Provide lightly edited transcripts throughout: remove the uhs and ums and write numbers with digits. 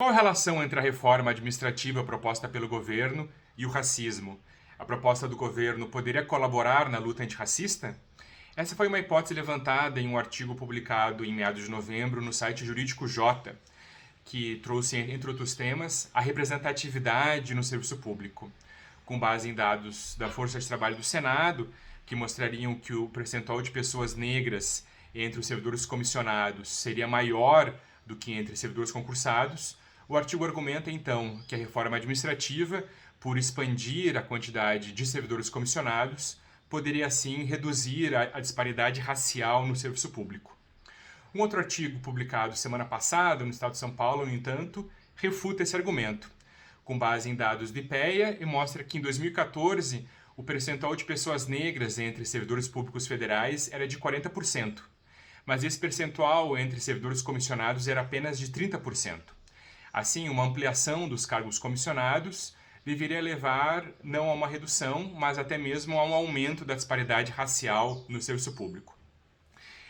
Qual a relação entre a reforma administrativa proposta pelo governo e o racismo? A proposta do governo poderia colaborar na luta antirracista? Essa foi uma hipótese levantada em um artigo publicado em meados de novembro no site Jurídico J, que trouxe, entre outros temas, a representatividade no serviço público. Com base em dados da Força de Trabalho do Senado, que mostrariam que o percentual de pessoas negras entre os servidores comissionados seria maior do que entre servidores concursados, o artigo argumenta, então, que a reforma administrativa, por expandir a quantidade de servidores comissionados, poderia, assim, reduzir a disparidade racial no serviço público. Um outro artigo publicado semana passada no Estado de São Paulo, no entanto, refuta esse argumento, com base em dados do IPEA, e mostra que em 2014 o percentual de pessoas negras entre servidores públicos federais era de 40%, mas esse percentual entre servidores comissionados era apenas de 30%. Assim, uma ampliação dos cargos comissionados deveria levar não a uma redução, mas até mesmo a um aumento da disparidade racial no serviço público.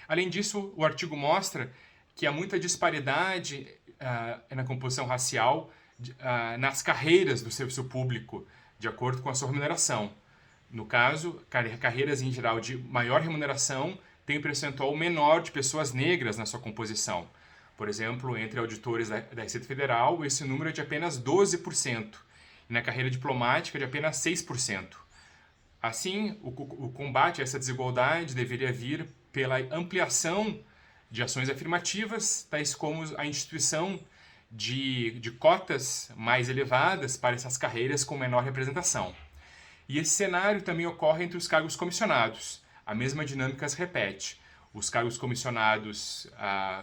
Além disso, o artigo mostra que há muita disparidade na composição racial nas carreiras do serviço público, de acordo com a sua remuneração. No caso, carreiras em geral de maior remuneração têm um percentual menor de pessoas negras na sua composição. Por exemplo, entre auditores da Receita Federal, esse número é de apenas 12%, e na carreira diplomática de apenas 6%. Assim, o combate a essa desigualdade deveria vir pela ampliação de ações afirmativas, tais como a instituição de cotas mais elevadas para essas carreiras com menor representação. E esse cenário também ocorre entre os cargos comissionados. A mesma dinâmica se repete. Os cargos comissionados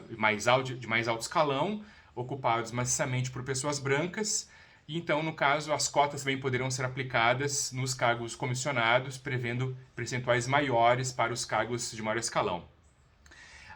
de mais alto escalão, ocupados maciçamente por pessoas brancas, e então, no caso, as cotas também poderão ser aplicadas nos cargos comissionados, prevendo percentuais maiores para os cargos de maior escalão.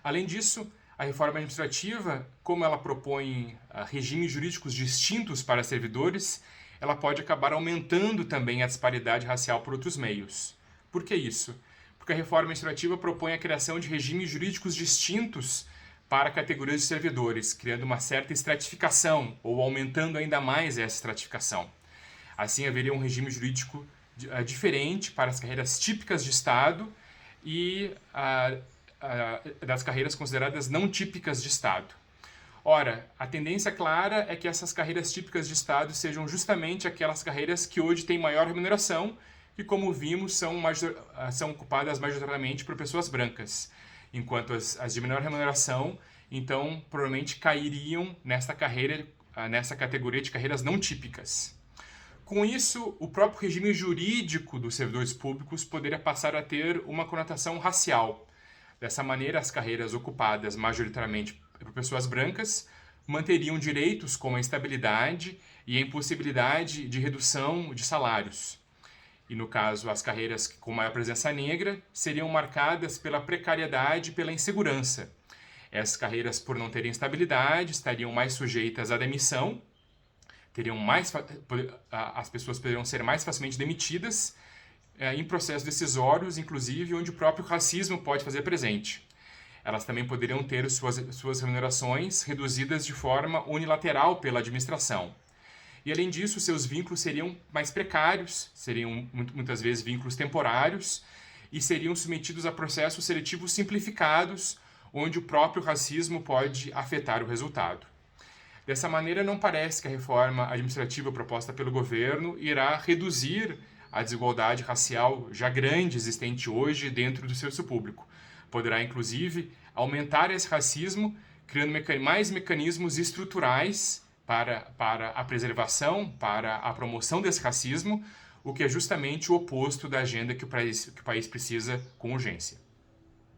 Além disso, a reforma administrativa, como ela propõe regimes jurídicos distintos para servidores, ela pode acabar aumentando também a disparidade racial por outros meios. Por que isso? Porque a reforma administrativa propõe a criação de regimes jurídicos distintos para categorias de servidores, criando uma certa estratificação ou aumentando ainda mais essa estratificação. Assim, haveria um regime jurídico diferente para as carreiras típicas de Estado e das carreiras consideradas não típicas de Estado. Ora, a tendência clara é que essas carreiras típicas de Estado sejam justamente aquelas carreiras que hoje têm maior remuneração e, como vimos, são ocupadas majoritariamente por pessoas brancas, enquanto as de menor remuneração, então, provavelmente cairiam nessa categoria de carreiras não típicas. Com isso, o próprio regime jurídico dos servidores públicos poderia passar a ter uma conotação racial. Dessa maneira, as carreiras ocupadas majoritariamente por pessoas brancas manteriam direitos como a estabilidade e a impossibilidade de redução de salários. E, no caso, as carreiras com maior presença negra seriam marcadas pela precariedade e pela insegurança. Essas carreiras, por não terem estabilidade, estariam mais sujeitas à demissão, as pessoas poderiam ser mais facilmente demitidas em processos decisórios, inclusive onde o próprio racismo pode fazer presente. Elas também poderiam ter suas remunerações reduzidas de forma unilateral pela administração. E, além disso, seus vínculos seriam mais precários, seriam muitas vezes vínculos temporários e seriam submetidos a processos seletivos simplificados, onde o próprio racismo pode afetar o resultado. Dessa maneira, não parece que a reforma administrativa proposta pelo governo irá reduzir a desigualdade racial já grande existente hoje dentro do serviço público. Poderá, inclusive, aumentar esse racismo, criando mais mecanismos estruturais para a preservação, para a promoção desse racismo, o que é justamente o oposto da agenda que o país precisa com urgência.